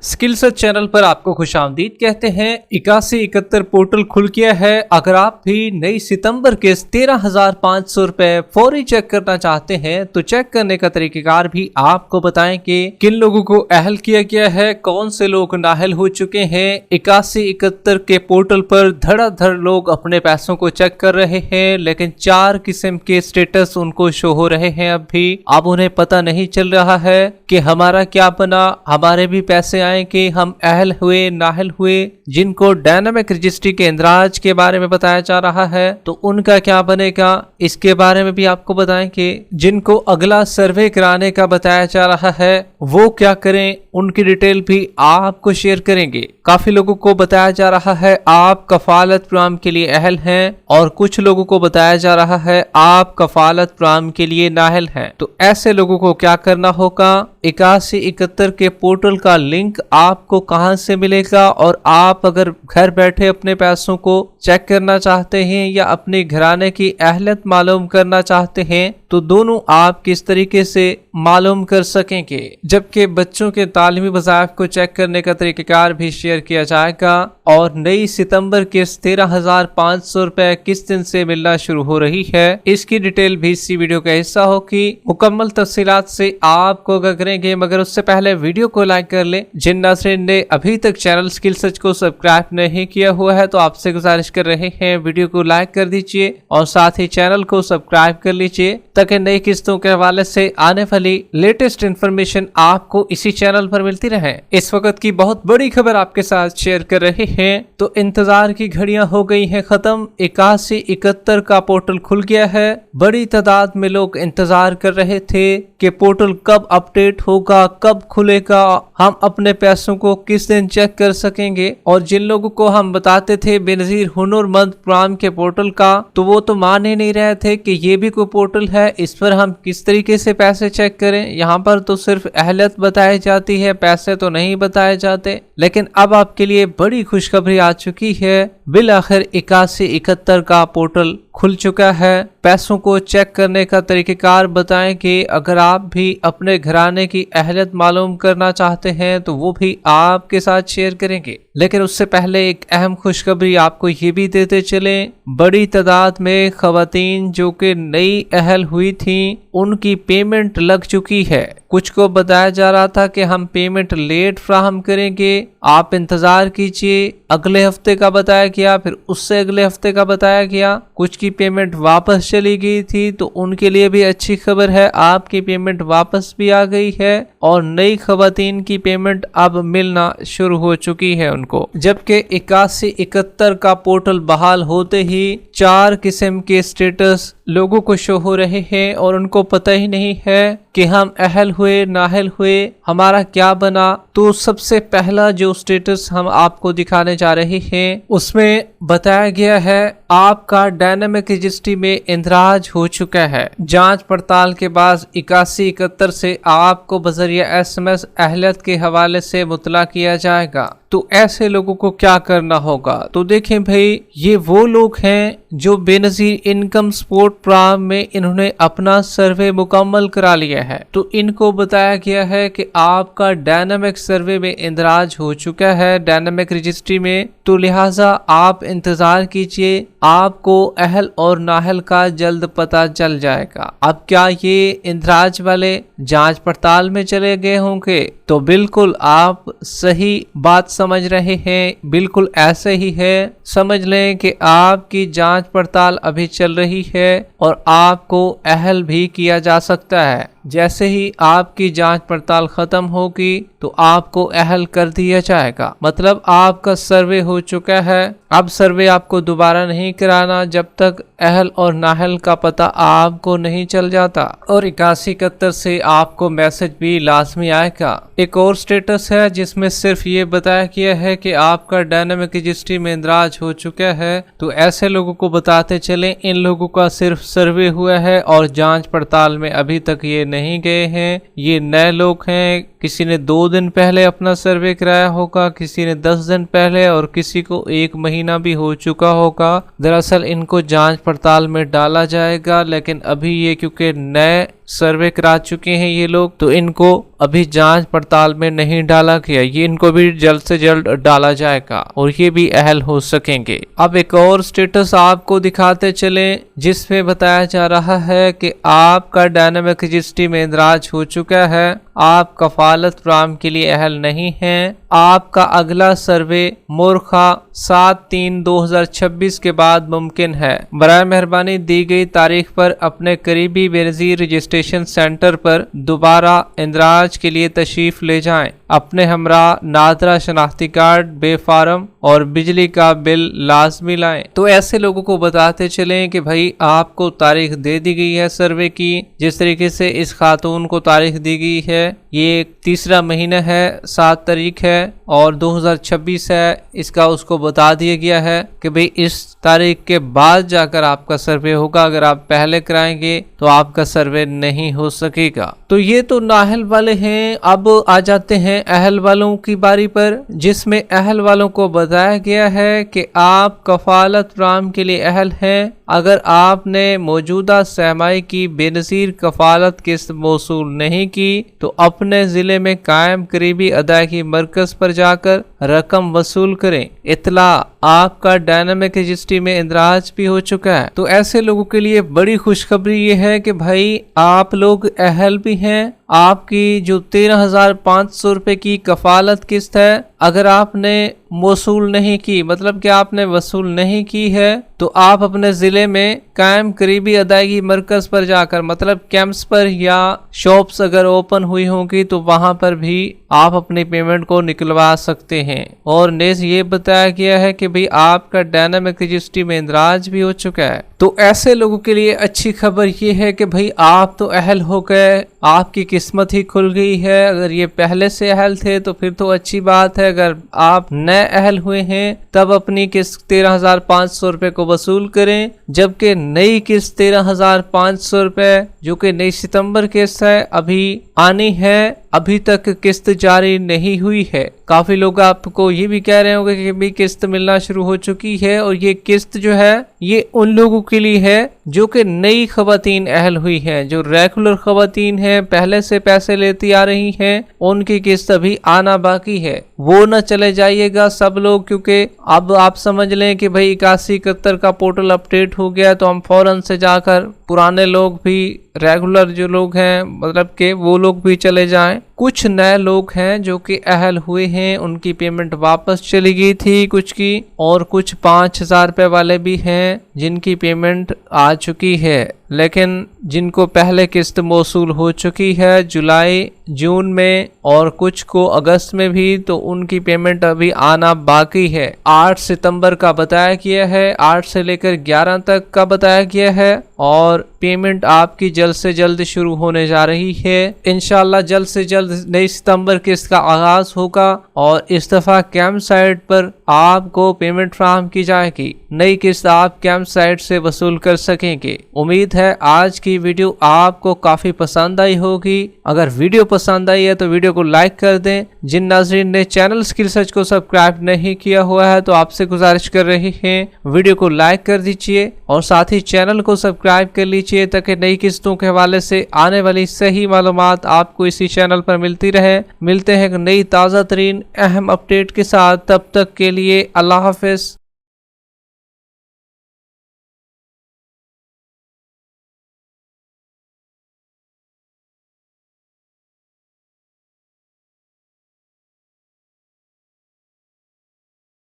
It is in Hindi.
स्किल सर्च चैनल पर आपको खुशामदीद कहते हैं। 8171 पोर्टल खुल गया है। अगर आप भी नई सितंबर के 13,500 रुपए फौरी चेक करना चाहते हैं तो चेक करने का तरीकेकार भी आपको बताएं कि किन लोगों को अहल किया गया है, कौन से लोग नाअहल हो चुके हैं। 8171 के पोर्टल पर धड़ाधड़ लोग अपने पैसों को चेक कर रहे हैं, लेकिन 4 किस्म के स्टेटस उनको शो हो रहे हैं। अब उन्हें पता नहीं चल रहा है कि हमारा क्या बना, हमारे भी पैसे कि हम अहल हुए नाअहल हुए। जिनको डायनामिक रजिस्ट्री के इंदराज के बारे में बताया जा रहा है तो उनका क्या बनेगा, इसके बारे में भी आपको बताएं कि जिनको अगला सर्वे कराने का बताया जा रहा है वो क्या करें, उनकी डिटेल भी आपको शेयर करेंगे। काफी लोगों को बताया जा रहा है आप कफालत प्रोग्राम के लिए अहल हैं और कुछ लोगों को बताया जा रहा है आप कफालत प्रोग्राम के लिए नाअहल हैं। तो ऐसे लोगों को क्या करना होगा, 8171 के पोर्टल का लिंक आपको कहां से मिलेगा और आप अगर घर बैठे अपने पैसों को चेक करना चाहते हैं या अपने घराने की अहलियत मालूम करना चाहते हैं तो दोनों आप किस तरीके से मालूम कर सकेंगे। जबकि बच्चों के तालीमी वज़ाइफ को चेक करने का तरीक़ाकार भी शेयर किया जाएगा और नई सितंबर के 13,500 रुपए किस दिन से मिलना शुरू हो रही है, इसकी डिटेल भी इसी वीडियो का हिस्सा होगी। मुकम्मल तफसीलात से आपको आगाह करेंगे, मगर उससे पहले वीडियो को लाइक कर ले। जिन नाज़रीन ने अभी तक चैनल स्किल सर्च को सब्सक्राइब नहीं किया हुआ है तो आपसे गुजारिश कर रहे हैं वीडियो को लाइक कर दीजिए और साथ ही चैनल को सब्सक्राइब कर लीजिए ताकि नई किस्तों के हवाले से आने वाली लेटेस्ट इंफॉर्मेशन आपको इसी चैनल पर मिलती रहे। इस वक्त की बहुत बड़ी खबर आपके साथ शेयर कर रहे हैं। तो इंतजार की घड़ियां हो गई हैं खत्म। 8171 का पोर्टल खुल गया है। बड़ी तादाद में लोग इंतजार कर रहे थे कि पोर्टल कब अपडेट होगा, कब खुलेगा, हम अपने पैसों को किस दिन चेक कर सकेंगे। और जिन लोगों को हम बताते थे बेनजीर हुनरमंद प्रोग्राम के पोर्टल का, तो वो तो मान ही नहीं रहे थे कि ये भी कोई पोर्टल है, इस पर हम किस तरीके से पैसे चेक करें। यहाँ पर तो सिर्फ अहलियत बताई जाती है, पैसे तो नहीं बताए जाते। लेकिन अब आपके लिए बड़ी खुशखबरी आ चुकी है। बिल आखिर 8171 का पोर्टल खुल चुका है। पैसों को चेक करने का तरीकेकार बताएं कि अगर आप भी अपने घराने की अहलियत मालूम करना चाहते हैं तो वो भी आपके साथ शेयर करेंगे। लेकिन उससे पहले एक अहम खुशखबरी आपको ये भी देते चले, बड़ी तादाद में खवातीन जो कि नई अहल हुई थी उनकी पेमेंट लग चुकी है। कुछ को बताया जा रहा था कि हम पेमेंट लेट फ्राहम करेंगे, आप इंतजार कीजिए। अगले हफ्ते का बताया गया, फिर उससे अगले हफ्ते का बताया गया। कुछ की पेमेंट वापस चली गई थी तो उनके लिए भी अच्छी खबर है, आपकी पेमेंट वापस भी आ गई है और नई खवातीन की पेमेंट अब मिलना शुरू हो चुकी है उनको। जबकि 8171 का पोर्टल बहाल होते ही 4 किस्म के स्टेटस लोगों को शो हो रहे हैं और उनको पता ही नहीं है कि हम अहल हुए नाअहल हुए, हमारा क्या बना। तो सबसे पहला जो स्टेटस हम आपको दिखाने जा रहे हैं उसमें बताया गया है आपका डायनामिक रजिस्ट्री में इंदराज हो चुका है। जांच पड़ताल के बाद 8171 से आपको बजरिया SMS अहलियत के हवाले से मुतला किया जाएगा। तो ऐसे लोगों को क्या करना होगा, तो देखें भाई, ये वो लोग हैं जो बेनजीर इनकम सपोर्ट प्रोग्राम में इन्होंने अपना सर्वे मुकम्मल करा लिया है। तो इनको बताया गया है कि आपका डायनामिक सर्वे में इंदराज हो चुका है डायनामिक रजिस्ट्री में, तो लिहाजा आप इंतजार कीजिए, आपको अहल और नाअहल का जल्द पता चल जाएगा। अब क्या ये इंदराज वाले जांच पड़ताल में चले गए होंगे, तो बिल्कुल आप सही बात समझ रहे हैं, बिल्कुल ऐसे ही है। समझ लें कि आपकी जांच पड़ताल अभी चल रही है और आपको अहल भी किया जा सकता है। जैसे ही आपकी जांच पड़ताल खत्म होगी तो आपको अहल कर दिया जाएगा। मतलब आपका सर्वे हो चुका है। अब सर्वे आपको दोबारा नहीं कराना जब तक अहल और नाअहल का पता आपको नहीं चल जाता। और 8171 से आपको मैसेज भी लाजमी आएगा। एक और स्टेटस है जिसमें सिर्फ ये बताया गया है कि आपका डायनामिक रजिस्ट्री में इंदराज हो चुका है। तो ऐसे लोगों को बताते चले, इन लोगों का सिर्फ सर्वे हुआ है और जांच पड़ताल में अभी तक ये नहीं गए हैं। ये नए लोग हैं। किसी ने 2 दिन पहले अपना सर्वे कराया होगा, किसी ने 10 दिन पहले और किसी को 1 महीना भी हो चुका होगा। दरअसल इनको जांच पड़ताल में डाला जाएगा, लेकिन अभी ये क्योंकि नए सर्वे करा चुके हैं ये लोग, तो इनको अभी जांच पड़ताल में नहीं डाला गया, ये इनको भी जल्द से जल्द डाला जाएगा और ये भी अहल हो सकेंगे। अब एक और स्टेटस आपको दिखाते चले जिसमें बताया जा रहा है कि आपका डायनामिक रजिस्ट्री में इंदराज हो चुका है, आप कफालत फराहम के लिए अहल नहीं हैं। आपका अगला सर्वे मुर्खा 7/3/2026 के बाद मुमकिन है। बराए मेहरबानी दी गई तारीख पर अपने करीबी बेनज़ीर रजिस्ट्रेशन सेंटर पर दोबारा इंदराज के लिए तशरीफ ले जाएं। अपने हमरा नादरा शनाख्ती कार्ड, बे फार्म और बिजली का बिल लाजमी लाएं। तो ऐसे लोगों को बताते चलें कि भाई आपको तारीख दे दी गई है सर्वे की। जिस तरीके से इस खातून को तारीख दी गई है, ये तीसरा महीना है, 7 तारीख है और 2026 है, इसका उसको बता दिया गया है कि भाई इस तारीख के बाद जाकर आपका सर्वे होगा। अगर आप पहले कराएंगे तो आपका सर्वे नहीं हो सकेगा। तो ये तो नाअहल वाले हैं। अब आ जाते हैं अहल वालों की बारी पर, जिसमें अहल वालों को बताया गया है कि आप कफालत फराहम के लिए अहल हैं अगर आपने मौजूदा सहमाई की बेनज़ीर कफालत किस्त मौसूल नहीं की तो अपने जिले में कायम करीबी अदायगी मरकज पर जाकर रकम वसूल करें। इतला आपका डायनामिक रजिस्ट्री में इंदराज भी हो चुका है। तो ऐसे लोगों के लिए बड़ी खुशखबरी ये है कि भाई आप लोग अहल भी हैं। आपकी जो 13,500 रुपए की कफालत किस्त है, अगर आपने मौसूल नहीं की, मतलब कि आपने वसूल नहीं की है, तो आप अपने जिले में कायम करीबी अदायगी मरकज पर जाकर, मतलब कैंप्स पर या शॉप्स अगर ओपन हुई होंगी तो वहां पर भी आप अपनी पेमेंट को निकलवा सकते हैं। और नेज़ ये बताया गया है कि भाई आपका डायनामिक रजिस्ट्री में इंदराज भी हो चुका है। तो ऐसे लोगों के लिए अच्छी खबर ये है कि भाई आप तो अहल हो गए, आपकी किस्मत ही खुल गई है। अगर ये पहले से अहल थे तो फिर तो अच्छी बात है। अगर आप नए अहल हुए हैं तब अपनी किस्त 13,500 रुपए को वसूल करें, जबकि नई किस्त 13,500 रुपए जो कि नई सितंबर किस्त है अभी आनी है, अभी तक किस्त जारी नहीं हुई है। काफी लोग आपको ये भी कह रहे होंगे कि भी किस्त मिलना शुरू हो चुकी है, और ये किस्त जो है ये उन लोगों के लिए है जो कि नई खवातीन अहल हुई हैं। जो रेगुलर खवातीन हैं, पहले से पैसे लेती आ रही हैं, उनकी किस्त अभी आना बाकी है। वो न चले जाइएगा सब लोग, क्योंकि अब आप समझ लें कि भाई 8171 का पोर्टल अपडेट हो गया तो हम फौरन से जाकर पुराने लोग भी, रेगुलर जो लोग हैं मतलब के वो लोग भी चले जाएं। कुछ नए लोग हैं जो कि अहल हुए हैं, उनकी पेमेंट वापस चली गई थी कुछ की, और कुछ 5,000 रुपए वाले भी हैं जिनकी पेमेंट आ चुकी है। लेकिन जिनको पहले किस्त मौसूल हो चुकी है जुलाई जून में और कुछ को अगस्त में भी, तो उनकी पेमेंट अभी आना बाकी है। 8 सितंबर का बताया गया है, 8 से लेकर 11 तक का बताया गया है, और पेमेंट आपकी जल्द से जल्द शुरू होने जा रही है। इंशाल्लाह जल्द से जल्द नई सितंबर किस्त का आगाज होगा और इस दफा कैंप साइट पर आपको पेमेंट फराहम की जाएगी। नई किस्त आप कैंप साइट से वसूल कर सकेंगे। उम्मीद है आज की वीडियो आपको काफी पसंद आई होगी। अगर वीडियो पसंद आई है तो वीडियो को लाइक कर दें। जिन नाजरीन ने चैनल स्किल सर्च को सब्सक्राइब नहीं किया हुआ है तो आपसे गुजारिश कर रहे हैं वीडियो को लाइक कर दीजिए और साथ ही चैनल को सब्सक्राइब कर लीजिए ताकि नई किस्तों के हवाले से आने वाली सही मालूमात आपको इसी चैनल पर मिलती रहे। मिलते हैं नई ताज़ा तरीन अहम अपडेट के साथ, तब तक के लिए अल्लाह हाफिज।